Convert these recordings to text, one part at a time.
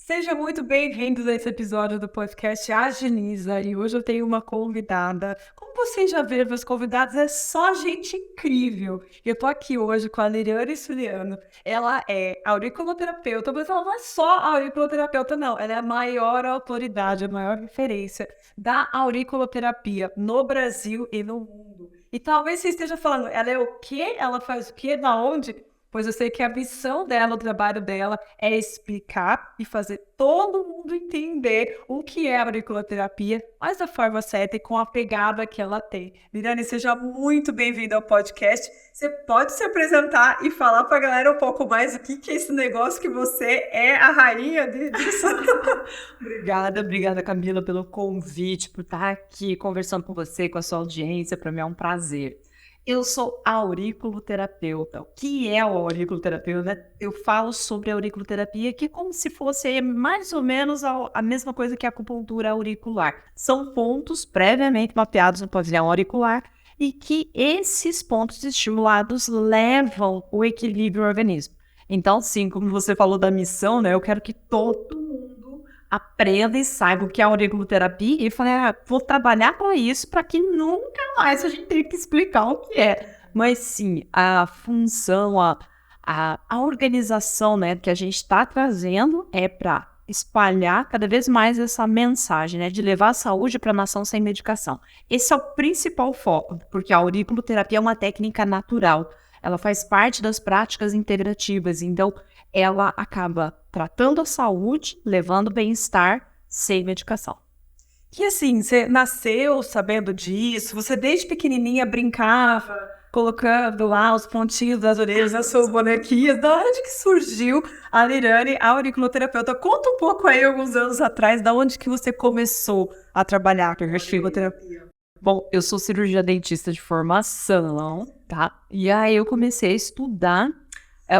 Seja muito bem-vindo a esse episódio do podcast Agiliza. E hoje eu tenho uma convidada. Como vocês já viram, meus convidados é só gente incrível. E eu tô aqui hoje com a Liriane Suliano. Ela é auriculoterapeuta, mas ela não é só auriculoterapeuta, não. Ela é a maior autoridade, a maior referência da auriculoterapia no Brasil e no mundo. E talvez você esteja falando, ela é o quê? Ela faz o quê? Da onde? Pois eu sei que a missão dela, o trabalho dela, é explicar e fazer todo mundo entender o que é a auriculoterapia, mas da forma certa e com a pegada que ela tem. Mirane, seja muito bem-vinda ao podcast. Você pode se apresentar e falar para a galera um pouco mais o que é esse negócio que você é a rainha disso? Obrigada, Camila, pelo convite, por estar aqui conversando com você, com a sua audiência. Para mim é um prazer. Eu sou auriculoterapeuta. O que é o auriculoterapeuta, né? Eu falo sobre a auriculoterapia que é como se fosse mais ou menos a mesma coisa que a acupuntura auricular. São pontos previamente mapeados no pavilhão auricular e que esses pontos estimulados levam o equilíbrio ao organismo. Então, sim, como você falou da missão, né? Eu quero que todo mundo aprenda e saiba o que é auriculoterapia e falei, vou trabalhar com isso para que nunca mais a gente tenha que explicar o que é. Mas sim, a função, a organização, né, que a gente está trazendo é para espalhar cada vez mais essa mensagem, né, de levar a saúde para a nação sem medicação. Esse é o principal foco, porque a auriculoterapia é uma técnica natural. Ela faz parte das práticas integrativas, então ela acaba tratando a saúde, levando bem-estar sem medicação. E assim, você nasceu sabendo disso? Você desde pequenininha brincava, colocando lá os pontinhos das orelhas nas suas bonequinhas? Da onde que surgiu a Liriane, a auriculoterapeuta? Conta um pouco aí, alguns anos atrás, da onde que você começou a trabalhar com a auriculoterapia? Bom, eu sou cirurgia dentista de formação, tá? E aí eu comecei a estudar.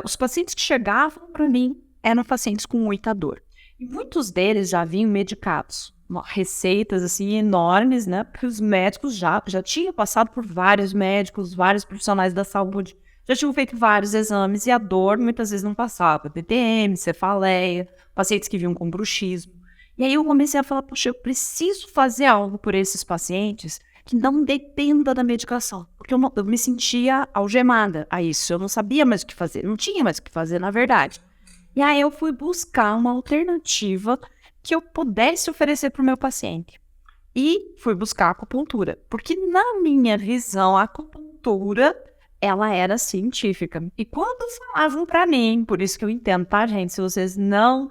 Os pacientes que chegavam para mim eram pacientes com muita dor. E muitos deles já vinham medicados. Receitas assim enormes, né? Porque os médicos já tinham passado por vários médicos, vários profissionais da saúde, já tinham feito vários exames e a dor muitas vezes não passava. TTM, cefaleia, pacientes que vinham com bruxismo. E aí eu comecei a falar, poxa, eu preciso fazer algo por esses pacientes que não dependa da medicação. Porque eu me sentia algemada a isso. Eu não sabia mais o que fazer. Não tinha mais o que fazer, na verdade. E aí eu fui buscar uma alternativa que eu pudesse oferecer para o meu paciente. E fui buscar a acupuntura. Porque na minha visão, a acupuntura, ela era científica. E quando falavam para mim, por isso que eu entendo, tá, gente? Se vocês não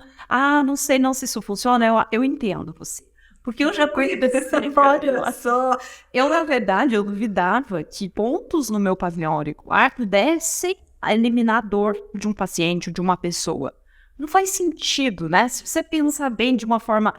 sei não se isso funciona, eu entendo você. Porque eu já conheci essa informação. Eu, na verdade, eu duvidava que pontos no meu pavilhão auricular pudessem eliminar a dor de um paciente, de uma pessoa. Não faz sentido, né? Se você pensar bem de uma forma...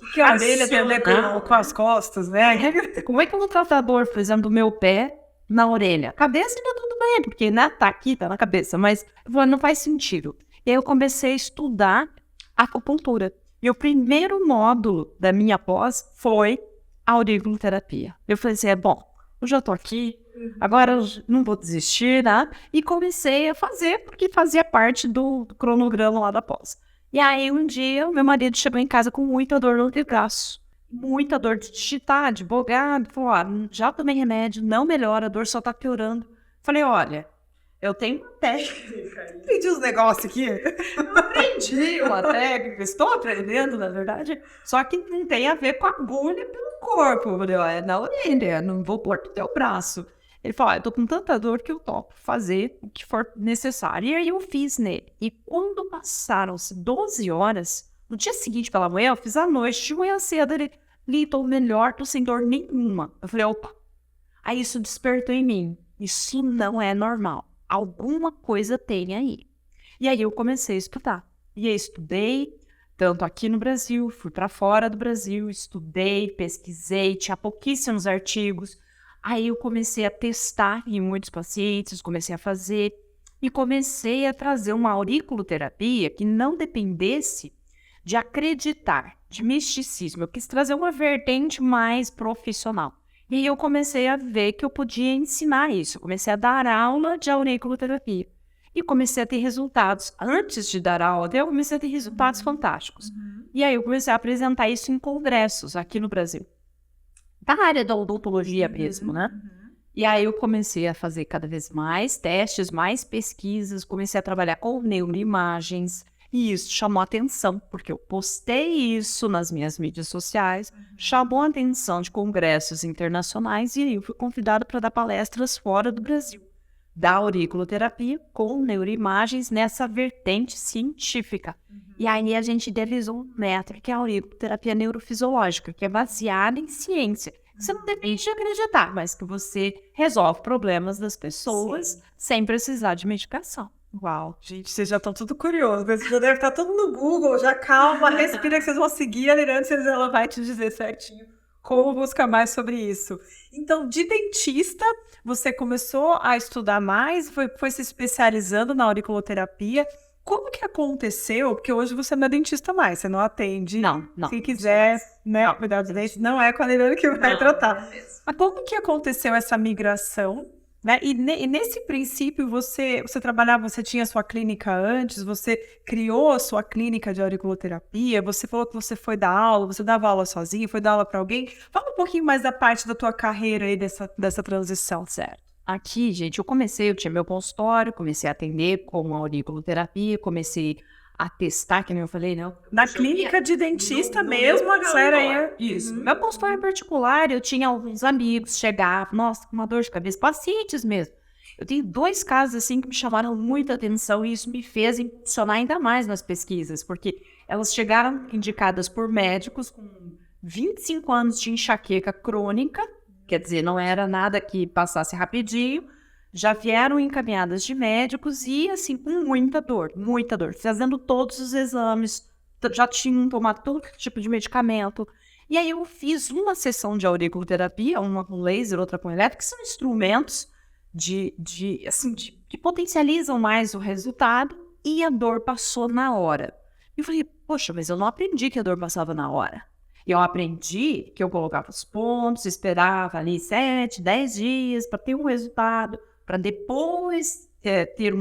Porque a orelha tem a ver com as costas, né? Como é que eu vou tratar a dor, por exemplo, do meu pé na orelha? A cabeça ainda tudo bem, porque né, tá aqui, tá na cabeça, mas não faz sentido. E aí eu comecei a estudar acupuntura. E o primeiro módulo da minha pós foi a auriculoterapia. Eu falei assim, bom, eu já tô aqui, agora eu não vou desistir, né? E comecei a fazer, porque fazia parte do cronograma lá da pós. E aí um dia o meu marido chegou em casa com muita dor no antebraço. Muita dor de digitar, de bogar. Falou, já tomei remédio, não melhora, a dor só tá piorando. Falei, olha, eu tenho uma técnica. Entendi os negócios aqui. Eu aprendi uma técnica, estou aprendendo, na verdade, só que não tem a ver com a agulha pelo corpo. Eu falei, é na orelha, não vou pôr no teu braço. Ele falou, eu tô com tanta dor que eu topo fazer o que for necessário. E aí eu fiz nele. E quando passaram-se 12 horas, no dia seguinte pela manhã, eu fiz à noite, de manhã cedo, ele tô melhor, tô sem dor nenhuma. Eu falei, opa. Aí isso despertou em mim. Isso não é normal. Alguma coisa tem aí. E aí eu comecei a estudar. E aí estudei, tanto aqui no Brasil, fui para fora do Brasil, estudei, pesquisei, tinha pouquíssimos artigos. Aí eu comecei a testar em muitos pacientes, comecei a fazer e comecei a trazer uma auriculoterapia que não dependesse de acreditar, de misticismo. Eu quis trazer uma vertente mais profissional. E aí eu comecei a ver que eu podia ensinar isso. Eu comecei a dar aula de auriculoterapia. E comecei a ter resultados. Antes de dar aula, eu comecei a ter resultados fantásticos. E aí eu comecei a apresentar isso em congressos aqui no Brasil. Da área da odontologia mesmo, né? E aí eu comecei a fazer cada vez mais testes, mais pesquisas, comecei a trabalhar com neuroimagens, e isso chamou a atenção, porque eu postei isso nas minhas mídias sociais, chamou a atenção de congressos internacionais, e aí eu fui convidada para dar palestras fora do Brasil, da auriculoterapia com neuroimagens nessa vertente científica. E aí a gente idealizou um método que é a auriculoterapia neurofisiológica, que é baseada em ciência. Você não depende de acreditar, mas que você resolve problemas das pessoas sem precisar de medicação. Uau, gente, vocês já estão tudo curiosos. Vocês já devem estar tudo no Google. Já calma, respira que vocês vão seguir a Lirantes, ela vai te dizer certinho como buscar mais sobre isso. Então, de dentista, você começou a estudar mais, foi se especializando na auriculoterapia. Como que aconteceu? Porque hoje você não é dentista mais, você não atende. Não. Se quiser, né, cuidar dos dentes, não é com a Liliane que vai tratar. Mas como que aconteceu essa migração? Né? E nesse princípio, você trabalhava, você tinha sua clínica antes, você criou a sua clínica de auriculoterapia, você falou que você foi dar aula, você dava aula sozinho, foi dar aula para alguém. Fala um pouquinho mais da parte da tua carreira aí, dessa transição. Certo. Aqui, gente, eu tinha meu consultório, comecei a atender com auriculoterapia, comecei a testar, que nem eu falei, não. Na clínica de dentista mesmo, a galera ia... Isso. Meu consultório particular, eu tinha alguns amigos, chegavam, nossa, com uma dor de cabeça, pacientes mesmo. Eu tenho 2 casos, assim, que me chamaram muita atenção e isso me fez impulsionar ainda mais nas pesquisas, porque elas chegaram indicadas por médicos com 25 anos de enxaqueca crônica, quer dizer, não era nada que passasse rapidinho, já vieram encaminhadas de médicos e, assim, com muita dor, fazendo todos os exames, já tinham tomado todo tipo de medicamento. E aí eu fiz uma sessão de auriculoterapia, uma com laser, outra com elétrico, que são instrumentos que potencializam mais o resultado, e a dor passou na hora. E eu falei, poxa, mas eu não aprendi que a dor passava na hora. Eu aprendi que eu colocava os pontos, esperava ali 7, 10 dias para ter um resultado, para depois ter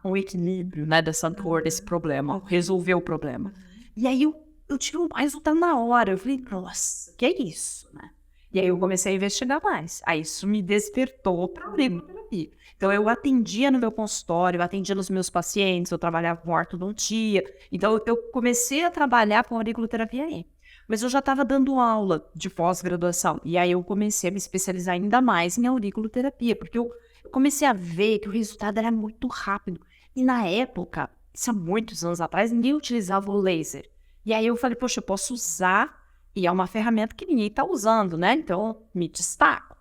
um equilíbrio, né, dessa dor, desse problema, resolver o problema. E aí eu tive um resultado na hora. Eu falei, nossa, que é isso, né? E aí eu comecei a investigar mais. Aí isso me despertou para a auriculoterapia. Então eu atendia no meu consultório, eu atendia nos meus pacientes, eu trabalhava com ortodontia. Então eu comecei a trabalhar com auriculoterapia aí. Mas eu já estava dando aula de pós-graduação. E aí eu comecei a me especializar ainda mais em auriculoterapia, porque eu comecei a ver que o resultado era muito rápido. E na época, isso há muitos anos atrás, ninguém utilizava o laser. E aí eu falei, poxa, eu posso usar, e é uma ferramenta que ninguém está usando, né? Então, me destaco.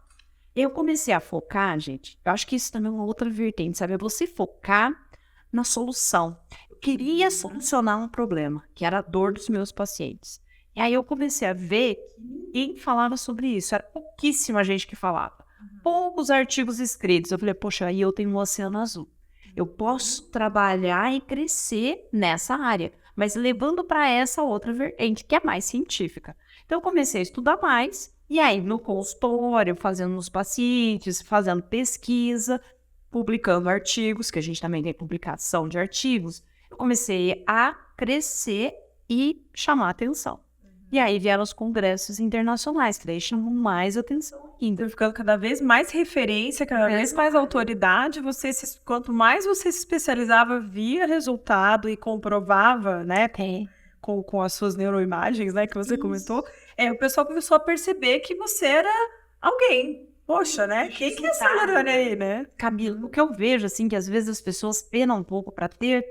Eu comecei a focar, gente, eu acho que isso também é uma outra vertente, sabe? É você focar na solução. Eu queria solucionar um problema, que era a dor dos meus pacientes. E aí eu comecei a ver que ninguém falava sobre isso, era pouquíssima gente que falava. Poucos artigos escritos. Eu falei, poxa, aí eu tenho um oceano azul. Eu posso trabalhar e crescer nessa área, mas levando para essa outra vertente, que é mais científica. Então eu comecei a estudar mais, e aí no consultório, fazendo nos pacientes, fazendo pesquisa, publicando artigos, que a gente também tem publicação de artigos, eu comecei a crescer e chamar atenção. E aí vieram os congressos internacionais, que daí chamam mais atenção ainda. Então, ficando cada vez mais referência, cada vez mais autoridade, quanto mais você se especializava, via resultado e comprovava, né, com as suas neuroimagens, né, que você comentou, o pessoal começou a perceber que você era alguém. Poxa, né? Quem que é essa Liliane aí, né? Camila, o que eu vejo, assim, que às vezes as pessoas penam um pouco para ter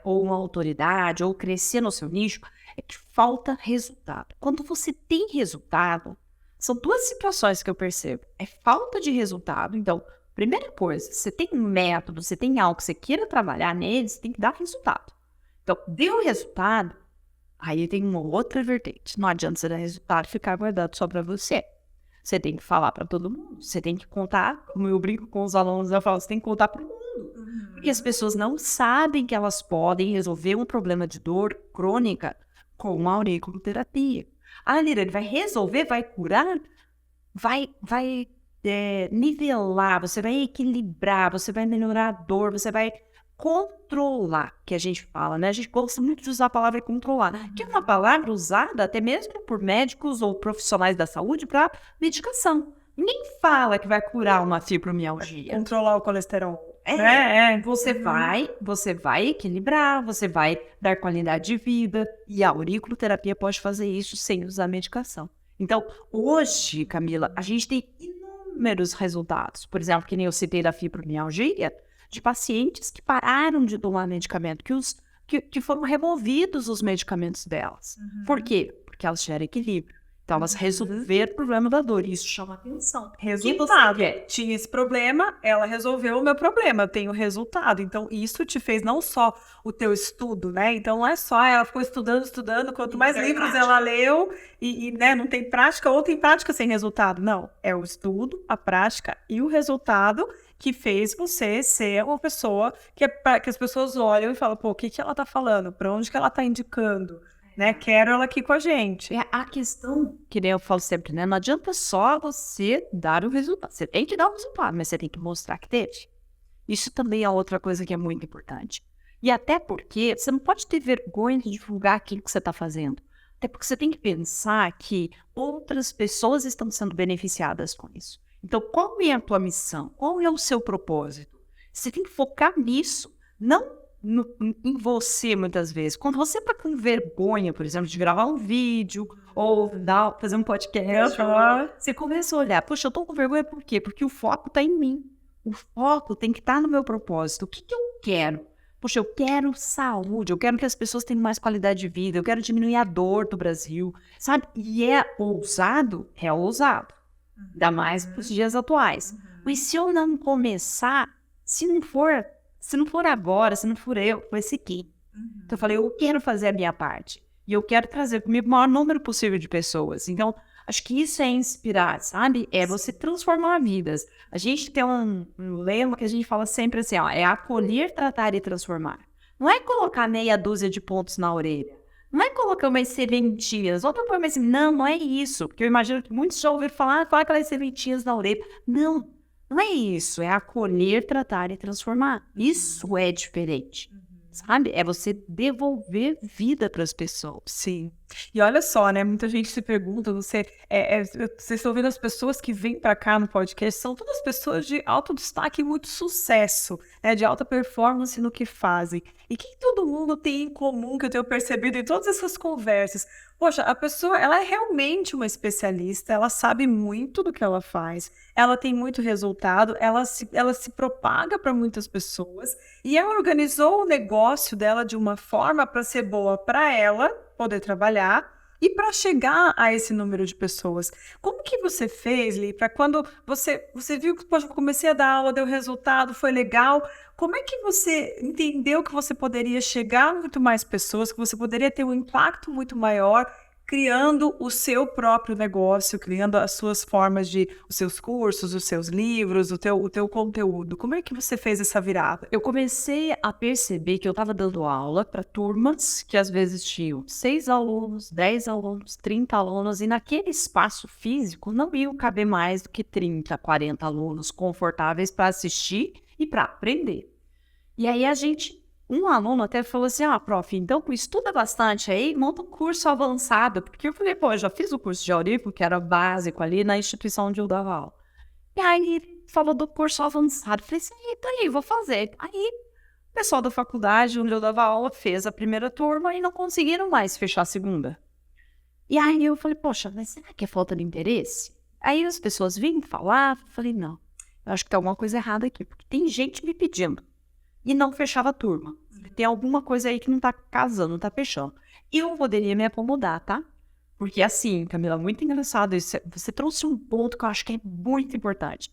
ou uma autoridade, ou crescer no seu nicho, é que falta resultado. Quando você tem resultado, são 2 situações que eu percebo. É falta de resultado. Então, primeira coisa, você tem um método, você tem algo que você queira trabalhar nele, você tem que dar resultado. Então, deu resultado, aí tem uma outra vertente. Não adianta você dar resultado e ficar guardado só para você. Você tem que falar para todo mundo. Você tem que contar, como eu brinco com os alunos, eu falo, você tem que contar para o mundo. Porque as pessoas não sabem que elas podem resolver um problema de dor crônica com uma auriculoterapia. Ah, Liliane, vai resolver, vai curar, vai nivelar, você vai equilibrar, você vai melhorar a dor, você vai controlar, que a gente fala, né? A gente gosta muito de usar a palavra controlar, que é uma palavra usada até mesmo por médicos ou profissionais da saúde para medicação. Ninguém fala que vai curar uma fibromialgia. Controlar o colesterol. Você vai equilibrar, você vai dar qualidade de vida, e a auriculoterapia pode fazer isso sem usar medicação. Então, hoje, Camila, a gente tem inúmeros resultados. Por exemplo, que nem eu citei da fibromialgia, de pacientes que pararam de tomar medicamento, que foram removidos os medicamentos delas. Por quê? Porque elas geram equilíbrio. Então, elas resolveram o problema da dor. E isso chama atenção. Resultado. Tinha esse problema, ela resolveu o meu problema. Eu tenho resultado. Então, isso te fez não só o teu estudo, né? Então, não é só ela ficou estudando. Quanto mais livros ela leu né, não tem prática ou tem prática sem resultado. Não. É o estudo, a prática e o resultado que fez você ser uma pessoa que as pessoas olham e falam, pô, o que ela tá falando? Para onde que ela tá indicando? Né? Quero ela aqui com a gente. A questão, que nem eu falo sempre, né? Não adianta só você dar o resultado. Você tem que dar o resultado, mas você tem que mostrar que teve. Isso também é outra coisa que é muito importante. E até porque você não pode ter vergonha de divulgar aquilo que você está fazendo. Até porque você tem que pensar que outras pessoas estão sendo beneficiadas com isso. Então, qual é a tua missão? Qual é o seu propósito? Você tem que focar nisso, não em você, muitas vezes. Quando você está com vergonha, por exemplo, de gravar um vídeo ou fazer um podcast, você começa a olhar, poxa, eu estou com vergonha por quê? Porque o foco está em mim. O foco tem que estar no meu propósito. O que eu quero? Poxa, eu quero saúde, eu quero que as pessoas tenham mais qualidade de vida, eu quero diminuir a dor do Brasil, sabe? E é ousado. Ainda mais para os dias atuais. Mas se eu não começar, se não for agora, se não for eu, vai ser quem? Então eu falei, eu quero fazer a minha parte. E eu quero trazer comigo o maior número possível de pessoas. Então, acho que isso é inspirar, sabe? É você transformar vidas. A gente tem um lema que a gente fala sempre assim, ó, é acolher, tratar e transformar. Não é colocar meia dúzia de pontos na orelha. Não é colocar umas sementinhas. Outra coisa assim, não é isso. Porque eu imagino que muitos já ouviram falar, coloca aquelas sementinhas na orelha. Não é isso, é acolher, tratar e transformar. Isso é diferente, sabe? É você devolver vida para as pessoas. Sim. E olha só, né? Muita gente se pergunta, vocês estão vendo as pessoas que vêm para cá no podcast, são todas pessoas de alto destaque e muito sucesso, né? De alta performance no que fazem. E que todo mundo tem em comum, que eu tenho percebido em todas essas conversas? Poxa, a pessoa, ela é realmente uma especialista, ela sabe muito do que ela faz, ela tem muito resultado, ela se propaga para muitas pessoas e ela organizou o negócio dela de uma forma para ser boa para ela, poder trabalhar e para chegar a esse número de pessoas. Como que você fez, Li, para quando você viu que, poxa, eu comecei a dar aula, deu resultado, foi legal, como é que você entendeu que você poderia chegar a muito mais pessoas, que você poderia ter um impacto muito maior criando o seu próprio negócio, criando as suas formas os seus cursos, os seus livros, o teu conteúdo? Como é que você fez essa virada? Eu comecei a perceber que eu estava dando aula para turmas que às vezes tinham 6 alunos, 10 alunos, 30 alunos, e naquele espaço físico não ia caber mais do que 30, 40 alunos confortáveis para assistir e para aprender. E aí um aluno até falou assim, prof, então estuda bastante aí, monta um curso avançado, porque eu falei, pô, eu já fiz o curso de aurículo, que era básico ali na instituição onde eu dava aula. E aí ele falou do curso avançado, eu falei assim, tá aí, vou fazer. Aí o pessoal da faculdade onde eu dava aula fez a primeira turma e não conseguiram mais fechar a segunda. E aí eu falei, poxa, mas será que é falta de interesse? Aí as pessoas vinham falar, eu falei, não, eu acho que tem alguma coisa errada aqui, porque tem gente me pedindo. E não fechava a turma. Tem alguma coisa aí que não tá casando, não tá fechando. Eu poderia me acomodar, tá? Porque assim, Camila, muito engraçado isso. Você trouxe um ponto que eu acho que é muito importante.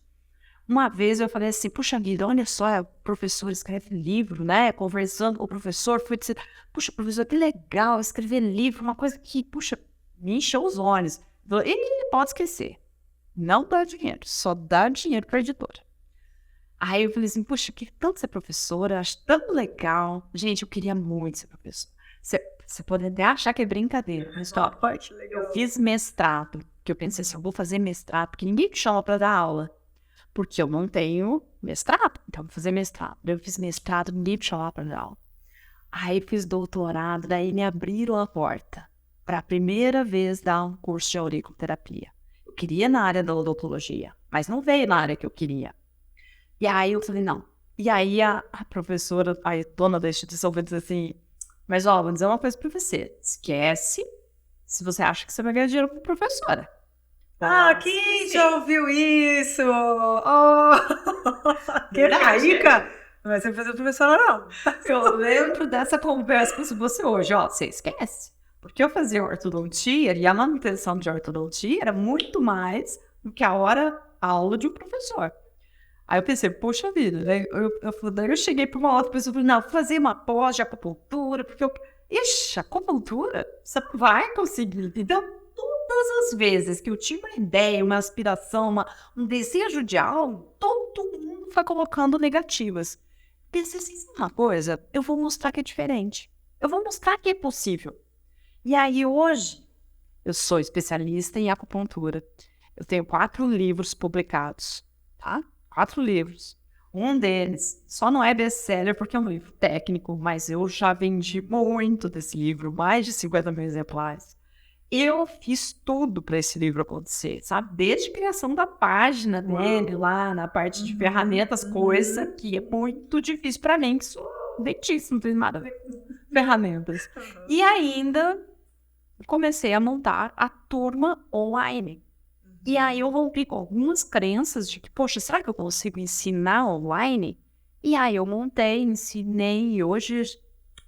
Uma vez eu falei assim, puxa vida, olha só, o professor escreve livro, né? Conversando com o professor, fui dizer, puxa, professor, que legal escrever livro, uma coisa que, puxa, me encheu os olhos. Ele pode esquecer. Não dá dinheiro, só dá dinheiro para a editora. Aí eu falei assim, puxa, eu queria tanto ser professora, acho tão legal. Gente, eu queria muito ser professora. Você pode até achar que é brincadeira, mas eu fiz mestrado, que eu pensei assim, eu vou fazer mestrado, porque ninguém me chama para dar aula. Porque eu não tenho mestrado. Então, vou fazer mestrado. Eu fiz mestrado, ninguém me chamava para dar aula. Aí fiz doutorado, daí me abriram a porta para a primeira vez dar um curso de auriculoterapia. Eu queria na área da odontologia, mas não veio na área que eu queria. E aí eu falei, não. E aí a professora, a dona da instituição, vai dizer assim, mas ó, vou dizer uma coisa para você, esquece se você acha que você vai ganhar dinheiro como professora. Ah, quem já ouviu isso? Oh, que rica! Não vai ser fazer professora, não. Eu lembro dessa conversa com você hoje, ó, você esquece. Porque eu fazia ortodontia e a manutenção de ortodontia era muito mais do que a aula de um professor. Aí eu pensei, poxa vida, né? Daí eu cheguei para uma outra pessoa e falei, não, vou fazer uma pós de acupuntura, porque ixi, acupuntura? Você vai conseguir. Então, todas as vezes que eu tinha uma ideia, uma aspiração, um desejo de algo, todo mundo foi colocando negativas. Pensei assim, uma coisa, eu vou mostrar que é diferente. Eu vou mostrar que é possível. E aí hoje, eu sou especialista em acupuntura. Eu tenho 4 livros publicados, tá? 4 livros. Um deles só não é best-seller porque é um livro técnico, mas eu já vendi muito desse livro, mais de 50 mil exemplares. Eu fiz tudo para esse livro acontecer, sabe? Desde a criação da página dele, lá na parte de ferramentas, coisa que é muito difícil para mim, que sou dentista, não tem nada a ver com ferramentas. E ainda comecei a montar a turma online. E aí eu rompi com algumas crenças de que, poxa, será que eu consigo ensinar online? E aí eu montei, ensinei, e hoje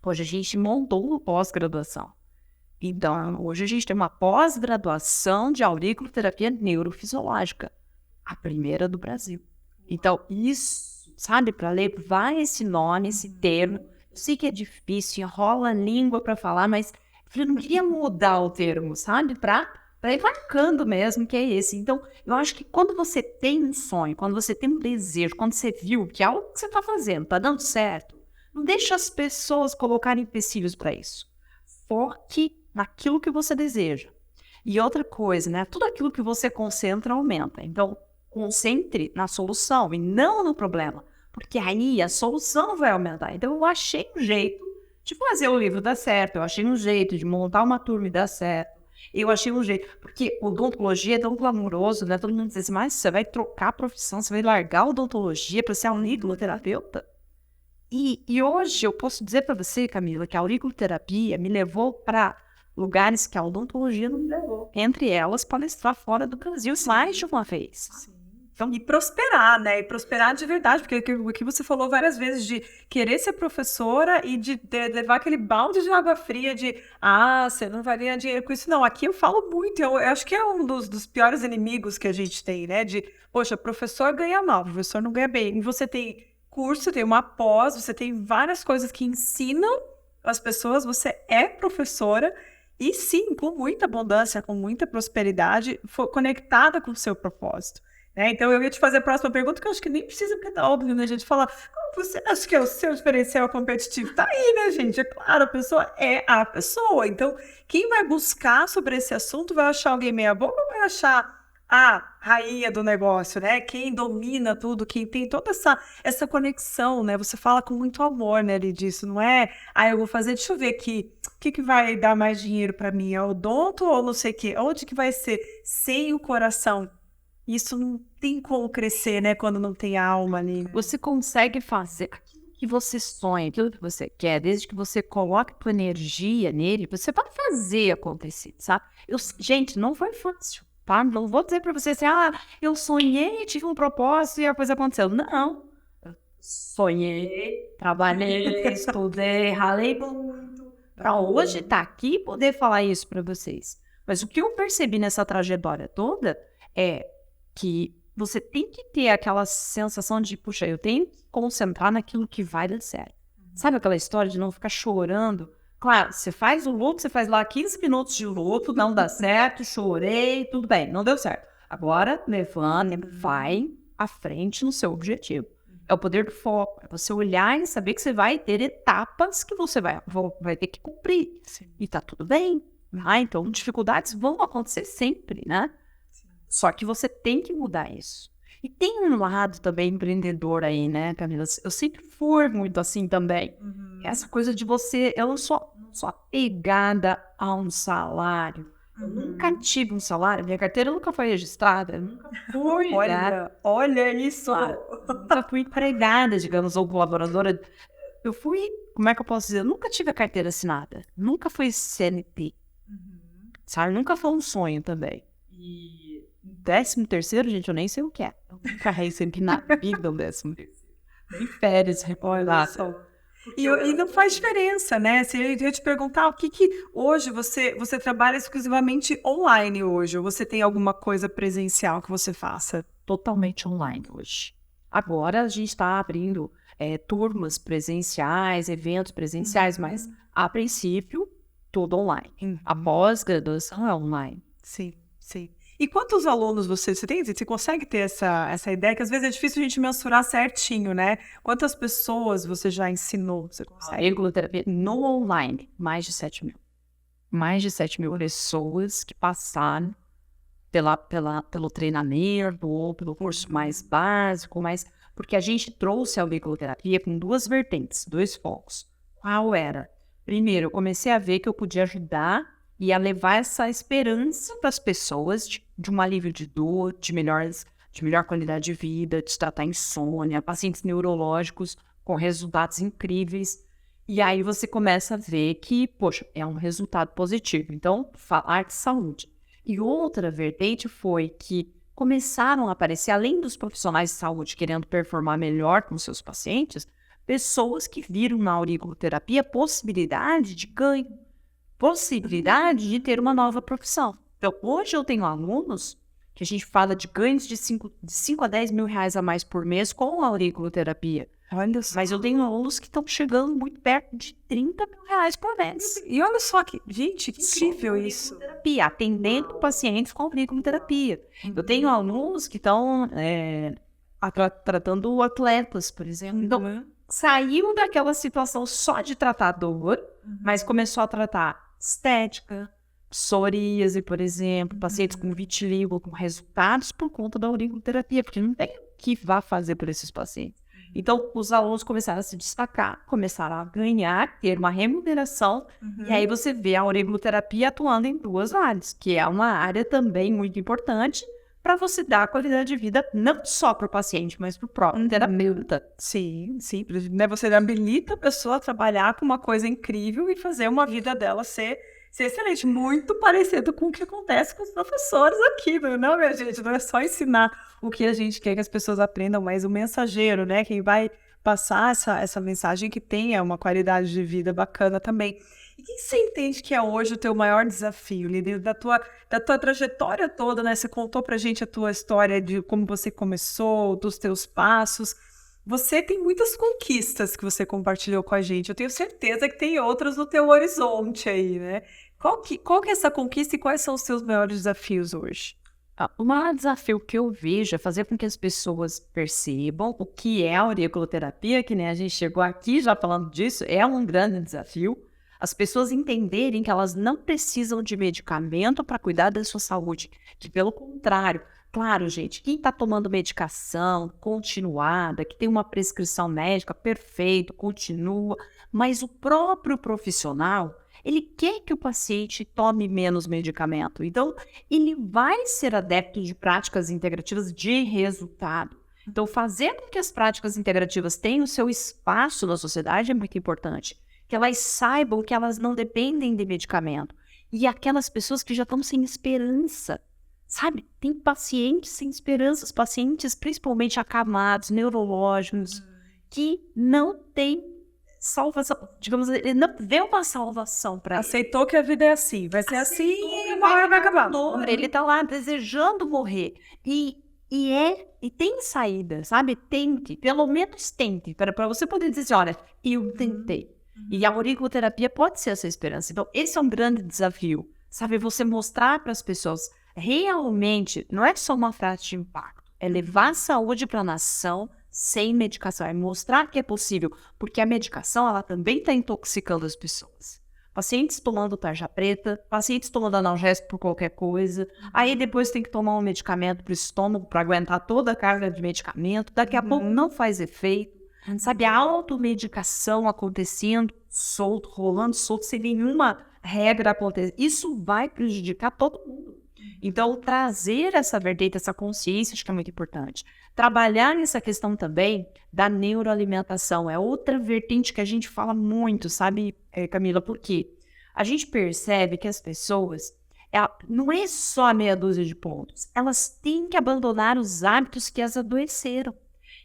a gente montou uma pós-graduação. Então, hoje a gente tem uma pós-graduação de auriculoterapia neurofisiológica, a primeira do Brasil. Então, isso, sabe, para levar esse nome, esse termo, eu sei que é difícil, enrola a língua para falar, mas eu não queria mudar o termo, sabe, para ir marcando mesmo que é esse. Então, eu acho que quando você tem um sonho, quando você tem um desejo, quando você viu que algo que você está fazendo está dando certo, não deixa as pessoas colocarem empecilhos para isso. Foque naquilo que você deseja. E outra coisa, né? Tudo aquilo que você concentra aumenta. Então, concentre na solução e não no problema, porque aí a solução vai aumentar. Então, eu achei um jeito de fazer o livro dar certo, eu achei um jeito de montar uma turma e dar certo. Eu achei um jeito, porque odontologia é tão glamouroso, né? Todo mundo diz assim, mas você vai trocar a profissão, você vai largar a odontologia para ser auriculoterapeuta? E hoje eu posso dizer para você, Camila, que a auriculoterapia me levou para lugares que a odontologia não me levou. Entre elas, palestrar fora do Brasil mais de uma vez. Então, e prosperar, né? E prosperar de verdade, porque o que você falou várias vezes de querer ser professora e de levar aquele balde de água fria de você não vai ganhar dinheiro com isso. Não, aqui eu falo muito, eu acho que é um dos piores inimigos que a gente tem, né? De, poxa, professor ganha mal, professor não ganha bem. E você tem curso, tem uma pós, você tem várias coisas que ensinam as pessoas, você é professora e sim, com muita abundância, com muita prosperidade, conectada com o seu propósito. Né? Então, eu ia te fazer a próxima pergunta, que eu acho que nem precisa, porque tá óbvio, né, a gente fala, como você acha que é o seu diferencial competitivo? Tá aí, né, gente? É claro, a pessoa é a pessoa. Então, quem vai buscar sobre esse assunto vai achar alguém meia boca ou vai achar a rainha do negócio, né? Quem domina tudo, quem tem toda essa conexão, né? Você fala com muito amor, né, ali disso, não é? Eu vou fazer, deixa eu ver aqui, o que vai dar mais dinheiro para mim? É odonto ou não sei o quê? Onde que vai ser? Sem o coração. Isso não tem como crescer, né? Quando não tem alma ali. Você consegue fazer aquilo que você sonha, aquilo que você quer, desde que você coloque tua energia nele, você vai fazer acontecer, sabe? Gente, não foi fácil, tá? Não vou dizer pra você assim, eu sonhei, tive um propósito e a coisa aconteceu. Não. Eu sonhei, trabalhei, estudei, ralei muito, pra hoje estar aqui e poder falar isso pra vocês. Mas o que eu percebi nessa trajetória toda é que você tem que ter aquela sensação de, puxa, eu tenho que concentrar naquilo que vai dar certo. Sabe aquela história de não ficar chorando? Claro, você faz o luto, você faz lá 15 minutos de luto, não dá certo, chorei, tudo bem, não deu certo. Agora, levanta, vai à frente no seu objetivo. É o poder do foco, é você olhar e saber que você vai ter etapas que você vai ter que cumprir. Sim. E tá tudo bem. Então, dificuldades vão acontecer sempre, né? Só que você tem que mudar isso. E tem um lado também empreendedor aí, né, Camila? Eu sempre fui muito assim também. Essa coisa de você, eu não sou apegada a um salário. Eu nunca tive um salário, minha carteira nunca foi registrada, eu nunca fui, né? Olha isso. Nunca fui empregada, digamos, ou colaboradora. Eu fui, como é que eu posso dizer? Eu nunca tive a carteira assinada, nunca fui CNP, sabe? Nunca foi um sonho também. E 13º, gente, eu nem sei o que é. Eu nunca recebi na vida um 13º. Nem férias, Olha só. E não faz diferença, né? Se eu ia te perguntar o que hoje você trabalha exclusivamente online hoje, ou você tem alguma coisa presencial que você faça? Totalmente online hoje. Agora a gente está abrindo turmas presenciais, eventos presenciais, mas a princípio, tudo online. A pós-graduação é online. Sim, sim. E quantos alunos você tem? Você consegue ter essa ideia? Que às vezes é difícil a gente mensurar certinho, né? Quantas pessoas você já ensinou? Você consegue? Auriculoterapia no online, mais de 7 mil. Mais de 7 mil pessoas que passaram pelo treinamento ou pelo curso mais básico, porque a gente trouxe a auriculoterapia com 2 vertentes, 2 focos. Qual era? Primeiro, eu comecei a ver que eu podia ajudar e a levar essa esperança para as pessoas de um alívio de dor, de melhor qualidade de vida, de tratar insônia, pacientes neurológicos com resultados incríveis. E aí você começa a ver que, poxa, é um resultado positivo. Então, falar de saúde. E outra vertente foi que começaram a aparecer, além dos profissionais de saúde querendo performar melhor com seus pacientes, pessoas que viram na auriculoterapia possibilidade de ganho, possibilidade de ter uma nova profissão. Então, hoje eu tenho alunos que a gente fala de ganhos de 5 a 10 mil reais a mais por mês com a auriculoterapia. Olha só. Mas eu tenho alunos que estão chegando muito perto de 30 mil reais por mês. E olha só que, gente, que incrível isso. Atendendo pacientes com auriculoterapia. Eu tenho alunos que estão tratando atletas, por exemplo. Então, saiu daquela situação só de tratar dor, mas começou a tratar estética, psoríase, por exemplo, pacientes com vitiligo, com resultados por conta da auriculoterapia, porque não tem o que vá fazer por esses pacientes. Então, os alunos começaram a se destacar, começaram a ganhar, ter uma remuneração, e aí você vê a auriculoterapia atuando em 2 áreas, que é uma área também muito importante para você dar qualidade de vida não só para o paciente, mas para o próprio terapeuta. Sim, sim. Né? Você habilita a pessoa a trabalhar com uma coisa incrível e fazer uma vida dela ser excelente. Muito parecido com o que acontece com os professores aqui, não, minha gente? Não é só ensinar o que a gente quer que as pessoas aprendam, mas o mensageiro, né? Quem vai passar essa mensagem que tenha uma qualidade de vida bacana também. E o que você entende que é hoje o teu maior desafio, Líder, da tua trajetória toda, né? Você contou pra gente a tua história de como você começou, dos teus passos. Você tem muitas conquistas que você compartilhou com a gente. Eu tenho certeza que tem outras no teu horizonte aí, né? Qual que é essa conquista e quais são os seus maiores desafios hoje? O maior desafio que eu vejo é fazer com que as pessoas percebam o que é a auriculoterapia, que nem a gente chegou aqui já falando disso, é um grande desafio. As pessoas entenderem que elas não precisam de medicamento para cuidar da sua saúde, que pelo contrário, claro, gente, quem está tomando medicação continuada, que tem uma prescrição médica, perfeito, continua, mas o próprio profissional, ele quer que o paciente tome menos medicamento. Então, ele vai ser adepto de práticas integrativas de resultado. Então, fazer com que as práticas integrativas tenham o seu espaço na sociedade é muito importante. Que elas saibam que elas não dependem de medicamento. E aquelas pessoas que já estão sem esperança, sabe? Tem pacientes sem esperança, pacientes principalmente acamados, neurológicos, que não têm salvação, digamos, ele não vê uma salvação para ele. Aceitou que a vida é assim, vai ser assim e uma hora vai acabar. Ele tá lá desejando morrer. E tem saída, sabe? Tente, pelo menos tente, para você poder dizer assim, olha, eu tentei. E a auriculoterapia pode ser essa esperança. Então, esse é um grande desafio, sabe? Você mostrar para as pessoas, realmente, não é só uma frase de impacto, é levar a saúde para a nação sem medicação, é mostrar que é possível, porque a medicação, ela também está intoxicando as pessoas. Pacientes tomando tarja preta, pacientes tomando analgésico por qualquer coisa, aí depois tem que tomar um medicamento para o estômago para aguentar toda a carga de medicamento, daqui a pouco não faz efeito, sabe? A automedicação acontecendo solto, rolando solto, sem nenhuma regra acontecendo. Isso vai prejudicar todo mundo. Então, trazer essa vertente, essa consciência, acho que é muito importante. Trabalhar nessa questão também da neuroalimentação. É outra vertente que a gente fala muito, sabe, Camila? Por quê? A gente percebe que as pessoas, não é só a meia dúzia de pontos. Elas têm que abandonar os hábitos que as adoeceram.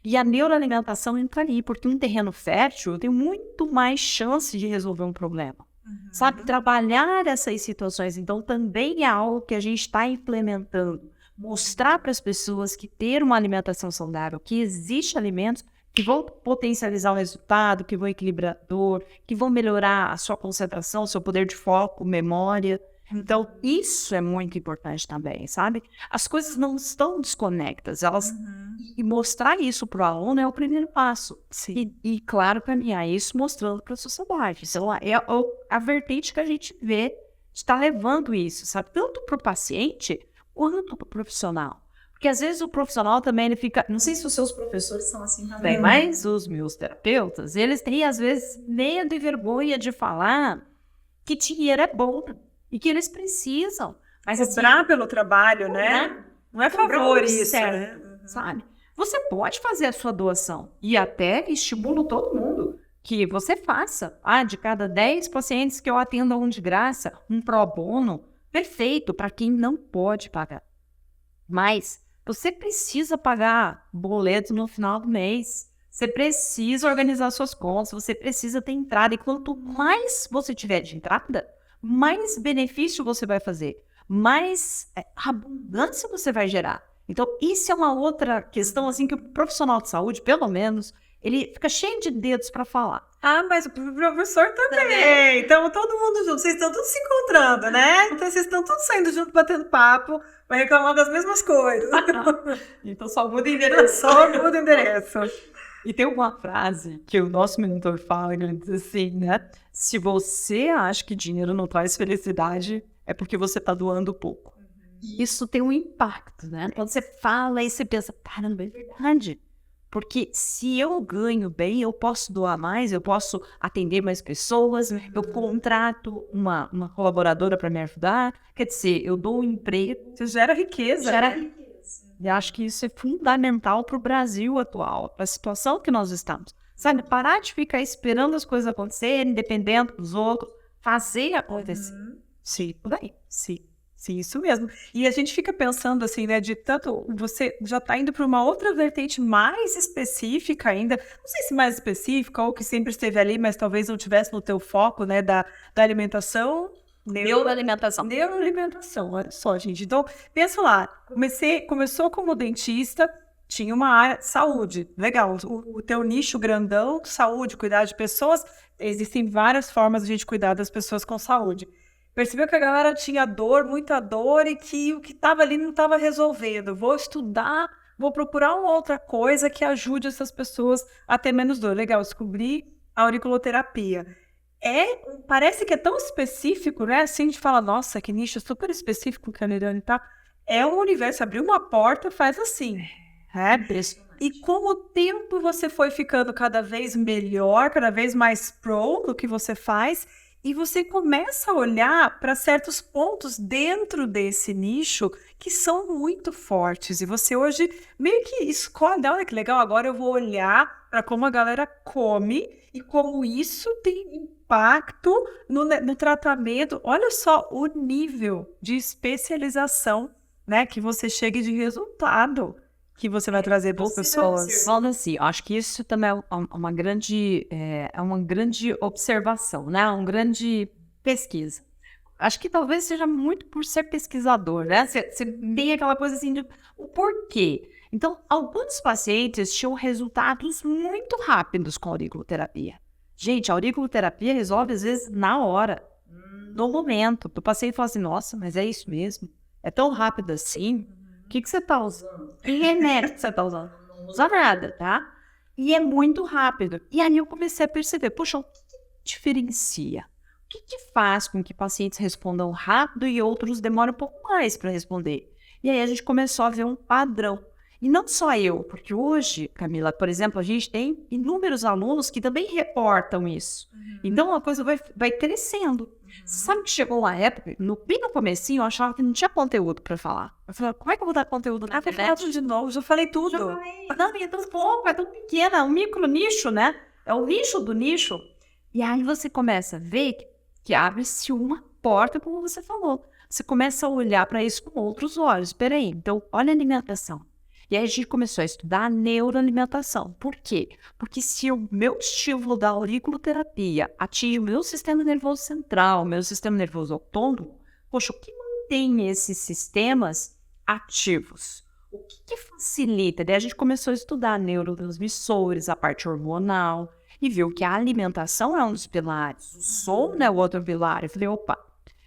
E a neuroalimentação entra ali, porque um terreno fértil tem muito mais chance de resolver um problema. Sabe, trabalhar essas situações, então, também é algo que a gente está implementando. Mostrar para as pessoas que ter uma alimentação saudável, que existe alimentos que vão potencializar o resultado, que vão equilibrar a dor, que vão melhorar a sua concentração, seu poder de foco, memória. Então, isso é muito importante também, sabe? As coisas não estão desconectas, elas... E mostrar isso para o aluno é o primeiro passo. E claro, caminhar isso mostrando para a sociedade. Então, é a vertente que a gente vê está levando isso, sabe? Tanto para o paciente quanto para o profissional. Porque às vezes o profissional também ele fica... Não sei se os seus professores são assim também, mas os meus terapeutas, eles têm às vezes medo e vergonha de falar que dinheiro é bom e que eles precisam. Mas cobrar pelo trabalho, né? Não é favor isso, né? Sabe? Você pode fazer a sua doação e até estimulo todo mundo que você faça. De cada 10 pacientes que eu atendo um de graça, um pro bono, perfeito para quem não pode pagar. Mas você precisa pagar boleto no final do mês. Você precisa organizar suas contas, você precisa ter entrada. E quanto mais você tiver de entrada, mais benefício você vai fazer, mais abundância você vai gerar. Então, isso é uma outra questão, assim, que o profissional de saúde, pelo menos, ele fica cheio de dedos para falar. Mas o professor também. Então, todo mundo junto. Vocês estão todos se encontrando, né? Então, vocês estão todos saindo junto, batendo papo, vai reclamar das mesmas coisas. Então, só muda endereço. Só muda endereço. E tem uma frase que o nosso mentor fala, ele diz assim, né? Se você acha que dinheiro não traz felicidade, é porque você está doando pouco. Isso tem um impacto, né? Quando você fala e você pensa, caramba, é verdade. Porque se eu ganho bem, eu posso doar mais, eu posso atender mais pessoas, eu contrato uma colaboradora para me ajudar. Quer dizer, eu dou um emprego. Você gera riqueza. E acho que isso é fundamental para o Brasil atual, para a situação que nós estamos. Sabe, parar de ficar esperando as coisas acontecerem, dependendo dos outros, fazer acontecer. Sim, por aí, sim. Sim, isso mesmo. E a gente fica pensando assim, né, de tanto, você já está indo para uma outra vertente mais específica ainda, não sei se mais específica ou que sempre esteve ali, mas talvez não tivesse no teu foco, né, da alimentação. Neuroalimentação, olha só, gente. Então, pensa lá, começou como dentista, tinha uma área, saúde, legal, o teu nicho grandão, saúde, cuidar de pessoas, existem várias formas de a gente cuidar das pessoas com saúde. Percebeu que a galera tinha dor, muita dor, e que o que estava ali não estava resolvendo. Vou estudar, vou procurar uma outra coisa que ajude essas pessoas a ter menos dor. Legal, descobri a auriculoterapia. Parece que é tão específico, né? Assim, a gente fala, nossa, que nicho super específico que a Nirane tá. É um universo, abriu uma porta, faz assim. E com o tempo você foi ficando cada vez melhor, cada vez mais pro do que você faz, e você começa a olhar para certos pontos dentro desse nicho que são muito fortes. E você hoje meio que escolhe, olha que legal, agora eu vou olhar para como a galera come e como isso tem impacto no tratamento. Olha só o nível de especialização, né, que você chega de resultado que você vai trazer para as pessoas. Falando assim, acho que isso também é uma grande observação, né? Uma grande pesquisa. Acho que talvez seja muito por ser pesquisador, né? Você tem aquela coisa assim de o porquê. Então, alguns pacientes tinham resultados muito rápidos com a auriculoterapia. Gente, a auriculoterapia resolve às vezes na hora, no momento. O paciente fala assim, nossa, mas é isso mesmo? É tão rápido assim? O que você está usando? Que remédio que você está usando? Não usa nada, tá? E é muito rápido. E aí eu comecei a perceber, poxa, o que diferencia? que faz com que pacientes respondam rápido e outros demoram um pouco mais para responder? E aí a gente começou a ver um padrão. E não só eu, porque hoje, Camila, por exemplo, a gente tem inúmeros alunos que também reportam isso. Então a coisa vai crescendo. Você sabe que chegou uma época, bem no comecinho, eu achava que não tinha conteúdo para falar. Eu falei, como é que eu vou dar conteúdo na internet? De novo, já falei tudo. Não, é tão pouco, é tão pequena, é um micro nicho, né? É o nicho do nicho. E aí você começa a ver que abre-se uma porta, como você falou. Você começa a olhar para isso com outros olhos. Espera aí, então olha a alimentação. E aí a gente começou a estudar a neuroalimentação. Por quê? Porque se o meu estímulo da auriculoterapia atinge o meu sistema nervoso central, meu sistema nervoso autônomo, poxa, o que mantém esses sistemas ativos? O que facilita? Daí a gente começou a estudar neurotransmissores, a parte hormonal, e viu que a alimentação é um dos pilares, o sono é o outro pilar. Eu falei, opa,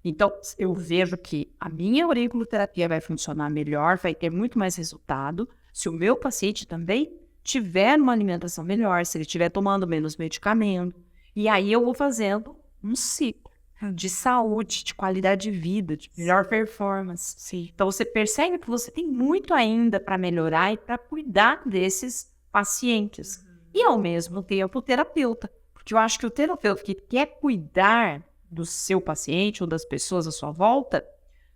então eu vejo que a minha auriculoterapia vai funcionar melhor, vai ter muito mais resultado, se o meu paciente também tiver uma alimentação melhor, se ele estiver tomando menos medicamento. E aí eu vou fazendo um ciclo de saúde, de qualidade de vida, de melhor performance. Sim. Então você percebe que você tem muito ainda para melhorar e para cuidar desses pacientes. E ao mesmo tempo o terapeuta, porque eu acho que o terapeuta que quer cuidar do seu paciente ou das pessoas à sua volta,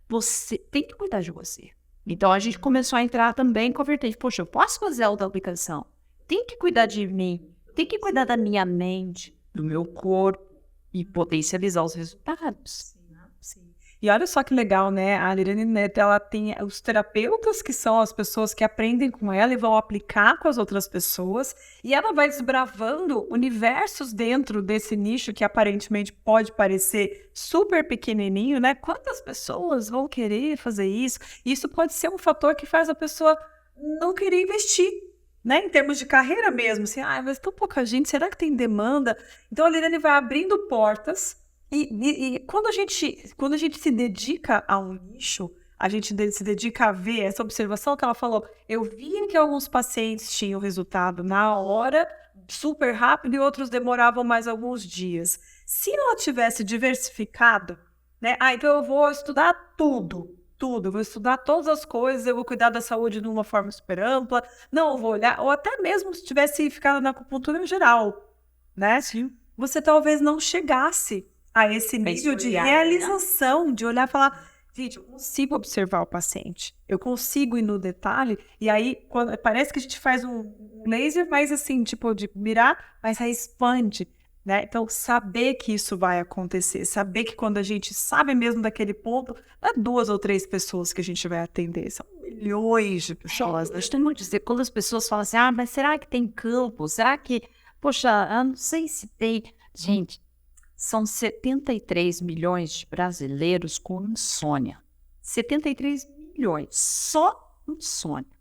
você tem que cuidar de você. Então a gente começou a entrar também com a vertente, poxa, eu posso fazer a auto-aplicação, tenho que cuidar de mim, tenho que cuidar da minha mente, do meu corpo e potencializar os resultados. Sim. E olha só que legal, né? A Liliane Neto, ela tem os terapeutas, que são as pessoas que aprendem com ela e vão aplicar com as outras pessoas, e ela vai desbravando universos dentro desse nicho que aparentemente pode parecer super pequenininho, né? Quantas pessoas vão querer fazer isso? Isso pode ser um fator que faz a pessoa não querer investir, né? Em termos de carreira mesmo, assim, mas tão pouca gente, será que tem demanda? Então a Liliane vai abrindo portas. E quando a gente se dedica a um nicho, a gente se dedica a ver essa observação que ela falou, eu via que alguns pacientes tinham resultado na hora, super rápido, e outros demoravam mais alguns dias. Se ela tivesse diversificado, né? Então eu vou estudar tudo, eu vou estudar todas as coisas, eu vou cuidar da saúde de uma forma super ampla, não eu vou olhar, ou até mesmo se tivesse ficado na acupuntura em geral, né? Sim. Você talvez não chegasse a esse nível de realização, de olhar e falar, gente, eu consigo observar o paciente, eu consigo ir no detalhe, e aí parece que a gente faz um laser, mas assim, tipo, de mirar, mas aí expande, né? Então, saber que isso vai acontecer, saber que quando a gente sabe mesmo daquele ponto, não é 2 ou 3 pessoas que a gente vai atender, são milhões de pessoas. Nós temos que dizer, quando as pessoas falam assim, mas será que tem campo? Será que, poxa, eu não sei se tem. Gente, são 73 milhões de brasileiros com insônia. 73 milhões, só insônia.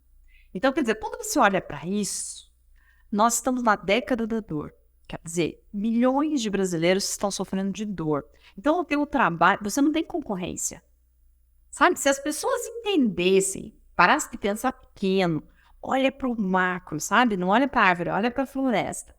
Então, quer dizer, quando você olha para isso, nós estamos na década da dor. Quer dizer, milhões de brasileiros estão sofrendo de dor. Então, o teu trabalho, você não tem concorrência. Sabe, se as pessoas entendessem, parassem de pensar pequeno, olha para o macro, sabe? Não olha para a árvore, olha para a floresta.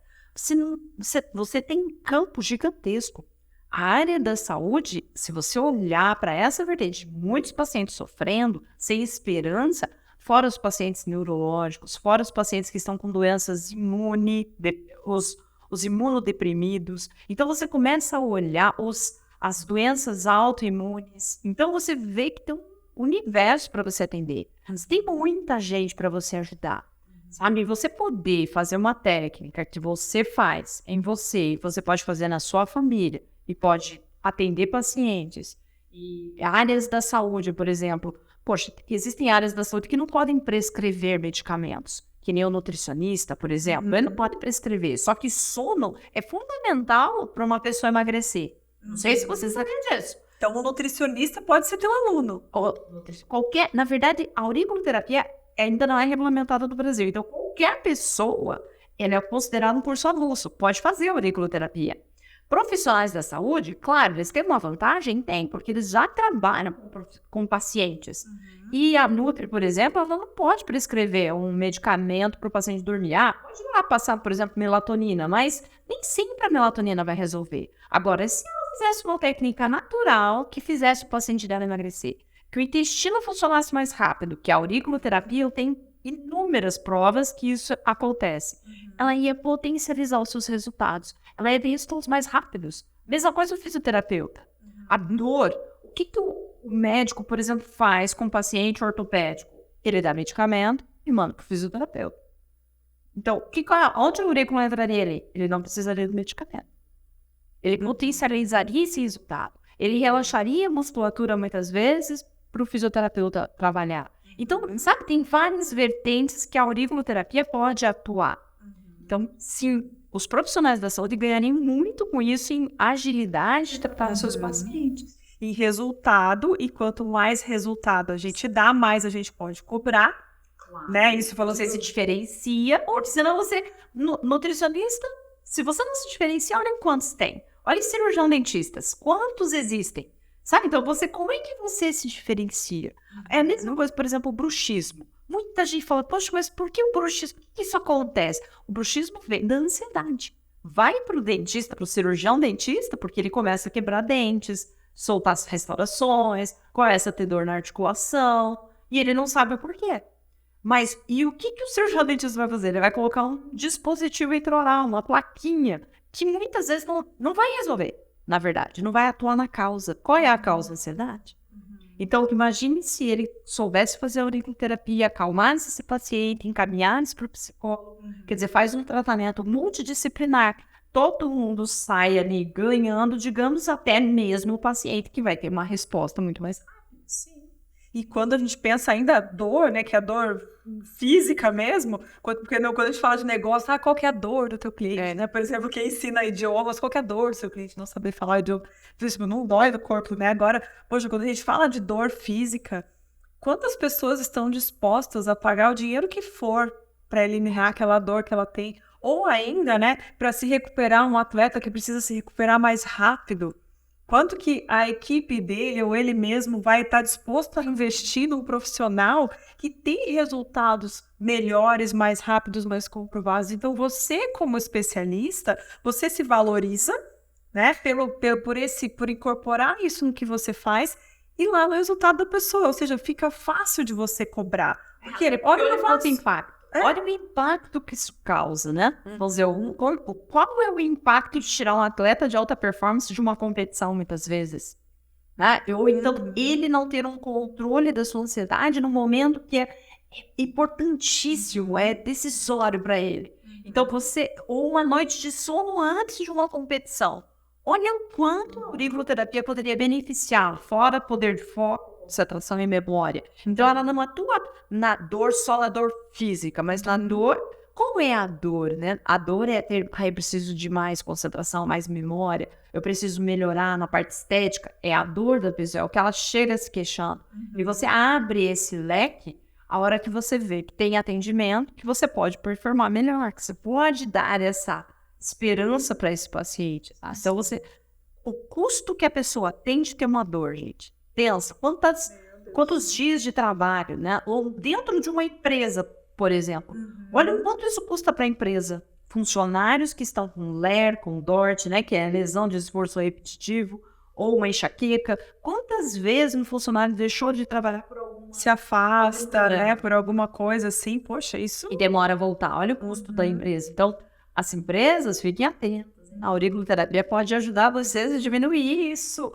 Você tem um campo gigantesco. A área da saúde, se você olhar para essa vertente, muitos pacientes sofrendo, sem esperança, fora os pacientes neurológicos, fora os pacientes que estão com doenças os imunodeprimidos. Então, você começa a olhar as doenças autoimunes. Então, você vê que tem um universo para você atender. Tem muita gente para você ajudar. Sabe, você poder fazer uma técnica que você faz em você pode fazer na sua família e pode atender pacientes. E áreas da saúde, por exemplo, poxa, existem áreas da saúde que não podem prescrever medicamentos, que nem o nutricionista, por exemplo, ele não pode prescrever, só que sono é fundamental para uma pessoa emagrecer. Não sei se vocês sabem disso. Então, o nutricionista pode ser teu aluno. Na verdade, a auriculoterapia ainda não é regulamentada no Brasil. Então, qualquer pessoa, ela é considerada um curso avulso, pode fazer auriculoterapia. Profissionais da saúde, claro, eles têm uma vantagem? Tem, porque eles já trabalham com pacientes. E a Nutri, por exemplo, ela não pode prescrever um medicamento para o paciente dormir. Pode ir lá passar, por exemplo, melatonina, mas nem sempre a melatonina vai resolver. Agora, se ela fizesse uma técnica natural que fizesse o paciente dela emagrecer, que o intestino funcionasse mais rápido, que a auriculoterapia, eu tenho inúmeras provas que isso acontece. Ela ia potencializar os seus resultados. Ela ia ter resultados mais rápidos. Mesma coisa o fisioterapeuta. A dor, o que o médico, por exemplo, faz com o paciente ortopédico? Ele dá medicamento e manda para o fisioterapeuta. Então, onde o aurículo entraria ali? Ele não precisaria do medicamento. Ele potencializaria esse resultado. Ele relaxaria a musculatura muitas vezes para o fisioterapeuta trabalhar. Então, sabe, tem várias vertentes que a auriculoterapia pode atuar. Então, sim, os profissionais da saúde ganhariam muito com isso em agilidade de tratar os seus pacientes. Em resultado, e quanto mais resultado a gente dá, mais a gente pode cobrar, né? Isso falou, Você se diferencia, ou senão você, nutricionista, se você não se diferencia, olha quantos tem. Olha cirurgião dentistas, quantos existem? Sabe, então como é que você se diferencia? É a mesma coisa, por exemplo, o bruxismo. Muita gente fala, poxa, mas por que o bruxismo? Por que isso acontece? O bruxismo vem da ansiedade. Vai para o dentista, para o cirurgião dentista, porque ele começa a quebrar dentes, soltar as restaurações, começa a ter dor na articulação, e ele não sabe o porquê. Mas e o que o cirurgião dentista vai fazer? Ele vai colocar um dispositivo intraoral, uma plaquinha, que muitas vezes não vai resolver. Na verdade, não vai atuar na causa. Qual é a causa? Ansiedade. Então, imagine se ele soubesse fazer a auriculoterapia, acalmar esse paciente, encaminhar esse para o psicólogo. Quer dizer, faz um tratamento multidisciplinar. Todo mundo sai ali ganhando, digamos, até mesmo o paciente que vai ter uma resposta muito mais rápida. Sim. E quando a gente pensa ainda a dor, né, que é a dor física mesmo, porque quando a gente fala de negócio, qual que é a dor do teu cliente, né? Por exemplo, quem ensina idiomas, qual que é a dor do seu cliente não saber falar idioma? Não dói no corpo, né? Agora, poxa, quando a gente fala de dor física, quantas pessoas estão dispostas a pagar o dinheiro que for para eliminar aquela dor que ela tem? Ou ainda, né, para se recuperar, um atleta que precisa se recuperar mais rápido. Quanto que a equipe dele ou ele mesmo vai estar disposto a investir num profissional que tem resultados melhores, mais rápidos, mais comprovados. Então, você como especialista, você se valoriza, né, por incorporar isso no que você faz e lá no resultado da pessoa. Ou seja, fica fácil de você cobrar. Porque ele pode levar o impacto. Olha o impacto que isso causa, né? Vamos dizer, qual é o impacto de tirar um atleta de alta performance de uma competição, muitas vezes? Né? Ou então, ele não ter um controle da sua ansiedade no momento que é importantíssimo, é decisório para ele. Então, ou uma noite de sono antes de uma competição. Olha o quanto a auriculoterapia poderia beneficiar, fora poder de foco, concentração e memória. Então, ela não atua na dor, só na dor física, mas na dor. Como é a dor, né? A dor é ter, eu preciso de mais concentração, mais memória, eu preciso melhorar na parte estética. É a dor da pessoa, é o que ela chega se queixando. E você abre esse leque a hora que você vê que tem atendimento, que você pode performar melhor, que você pode dar essa esperança para esse paciente. Tá? Então, o custo que a pessoa tem de ter uma dor, gente. Pensa, quantos dias de trabalho, né? Ou dentro de uma empresa, por exemplo. Olha o quanto isso custa para a empresa. Funcionários que estão com LER, com DORT, né? Que é lesão de esforço repetitivo, ou uma enxaqueca. Quantas vezes um funcionário deixou de trabalhar por alguma... Se afasta, né? Por alguma coisa assim. Poxa, isso... E demora a voltar. Olha o custo da empresa. Então, as empresas, fiquem atentas. A auriculoterapia pode ajudar vocês a diminuir isso.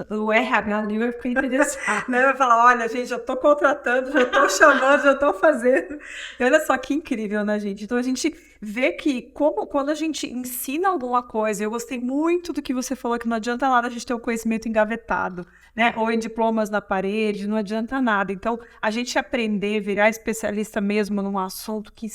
O RH ali vai ficar interessado. Né? Vai falar, olha, gente, já tô contratando, já tô chamando, já tô fazendo. E olha só que incrível, né, gente? Então, a gente vê que quando a gente ensina alguma coisa, eu gostei muito do que você falou, que não adianta nada a gente ter o conhecimento engavetado, né? Ou em diplomas na parede, não adianta nada. Então, a gente aprender, virar especialista mesmo num assunto que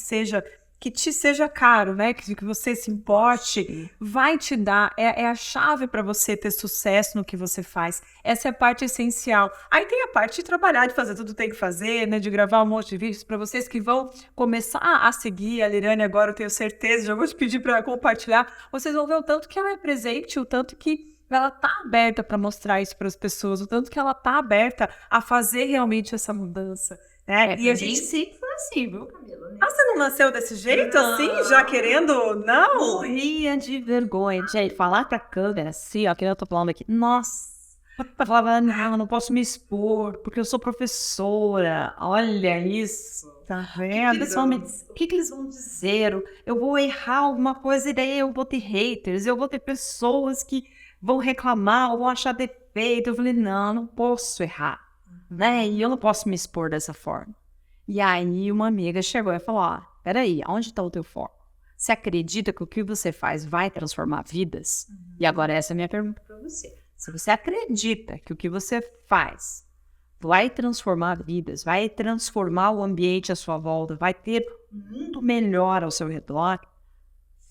te seja caro, né? Que você se importe, vai te dar, é a chave para você ter sucesso no que você faz. Essa é a parte essencial. Aí tem a parte de trabalhar, de fazer tudo que tem que fazer, né? De gravar um monte de vídeos para vocês que vão começar a seguir a Lirane agora, eu tenho certeza, já vou te pedir para compartilhar. Vocês vão ver o tanto que ela é presente, o tanto que ela tá aberta para mostrar isso para as pessoas, o tanto que ela tá aberta a fazer realmente essa mudança, né? E a gente se assim, viu, Camila? Ah, você não nasceu desse jeito, assim, já querendo? Não? Morria de vergonha. Gente, falar pra câmera assim, ó, que eu tô falando aqui. Nossa. Eu falava, não, eu não posso me expor, porque eu sou professora. Olha isso. Tá vendo? O que eles vão dizer? Eu vou errar alguma coisa e daí eu vou ter haters, eu vou ter pessoas que vão reclamar ou vão achar defeito. Eu falei, não, eu não posso errar, né? E eu não posso me expor dessa forma. E aí uma amiga chegou e falou, ó, peraí, onde está o teu foco? Você acredita que o que você faz vai transformar vidas? E agora essa é a minha pergunta para você. Se você acredita que o que você faz vai transformar vidas, vai transformar o ambiente à sua volta, vai ter um mundo melhor ao seu redor,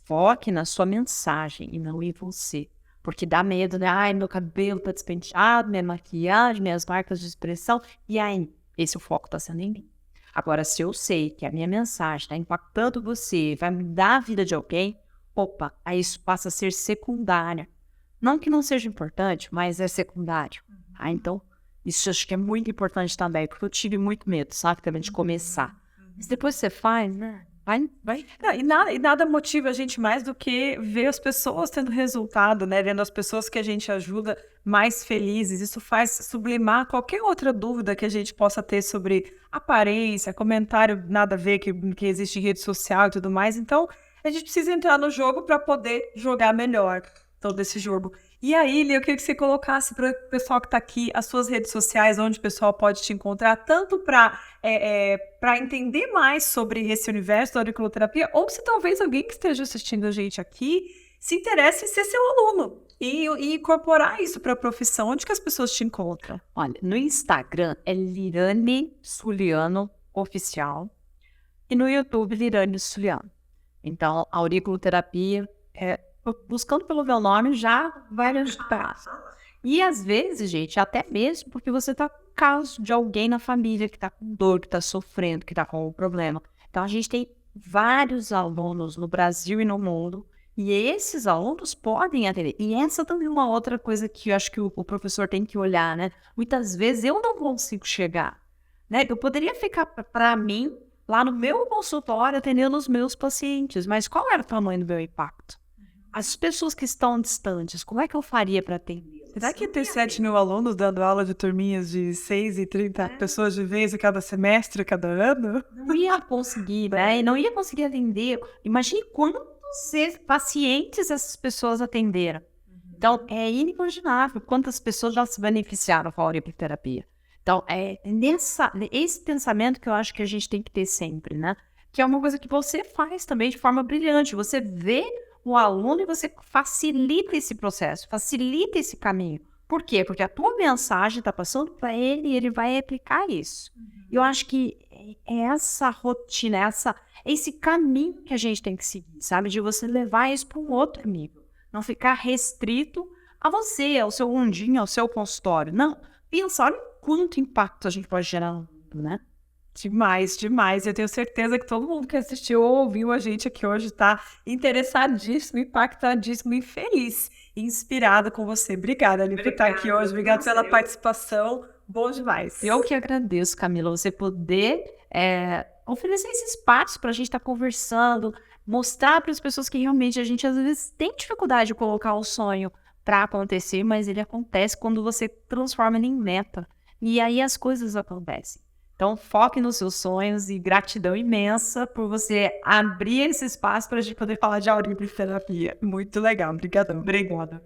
foque na sua mensagem e não em você. Porque dá medo, né? Ai, meu cabelo tá despenteado, minha maquiagem, minhas marcas de expressão. E aí, esse o foco tá sendo em mim. Agora, se eu sei que a minha mensagem está impactando você, vai mudar a vida de alguém, opa, aí isso passa a ser secundária. Não que não seja importante, mas é secundário. Tá? Então, isso eu acho que é muito importante também, porque eu tive muito medo, sabe, também de começar. Mas depois você faz, né? Vai. Não, e nada motiva a gente mais do que ver as pessoas tendo resultado, né? Vendo as pessoas que a gente ajuda mais felizes. Isso faz sublimar qualquer outra dúvida que a gente possa ter sobre aparência, comentário nada a ver que existe em rede social e tudo mais. Então, a gente precisa entrar no jogo para poder jogar melhor todo esse jogo. E aí, Lia, eu queria que você colocasse para o pessoal que está aqui as suas redes sociais, onde o pessoal pode te encontrar, tanto para entender mais sobre esse universo da auriculoterapia, ou se talvez alguém que esteja assistindo a gente aqui se interesse em ser seu aluno e incorporar isso para a profissão. Onde que as pessoas te encontram? Olha, no Instagram é Lirane Suliano Oficial e no YouTube Lirane Suliano. Então, a auriculoterapia buscando pelo meu nome já vai me ajudar. E às vezes, gente, até mesmo porque você tá com caso de alguém na família que tá com dor, que tá sofrendo, que tá com algum problema. Então a gente tem vários alunos no Brasil e no mundo, e esses alunos podem atender. E essa também é uma outra coisa que eu acho que o professor tem que olhar, né? Muitas vezes eu não consigo chegar, né? Eu poderia ficar para mim lá no meu consultório atendendo os meus pacientes, mas qual era o tamanho do meu impacto? As pessoas que estão distantes, como é que eu faria para atender? Será que ter 7 mil alunos dando aula de turminhas de 6 e 30 pessoas de vez a cada semestre, cada ano? Não ia conseguir, né? Não ia conseguir atender. Imagine quantos pacientes essas pessoas atenderam. Então, é inimaginável quantas pessoas já se beneficiaram com a auriculoterapia. Então, é esse pensamento que eu acho que a gente tem que ter sempre, né? Que é uma coisa que você faz também de forma brilhante. Você vê o aluno e você facilita esse processo, facilita esse caminho. Por quê? Porque a tua mensagem está passando para ele e ele vai aplicar isso. Eu acho que é essa rotina, esse caminho que a gente tem que seguir, sabe? De você levar isso para um outro nível. Não ficar restrito a você, ao seu mundinho, ao seu consultório. Não, pensa, olha quanto impacto a gente pode gerar no mundo, né? Demais, demais. Eu tenho certeza que todo mundo que assistiu ou ouviu a gente aqui hoje está interessadíssimo, impactadíssimo e feliz, e inspirado com você. Obrigada, Ali, por estar aqui hoje. Obrigada pela participação. Bom demais. Eu que agradeço, Camila, você poder oferecer esse espaço para a gente estar conversando, mostrar para as pessoas que realmente a gente às vezes tem dificuldade de colocar o sonho para acontecer, mas ele acontece quando você transforma ele em meta. E aí as coisas acontecem. Então, foque nos seus sonhos e gratidão imensa por você abrir esse espaço para a gente poder falar de auriculoterapia. Muito legal. Obrigadão. Obrigada.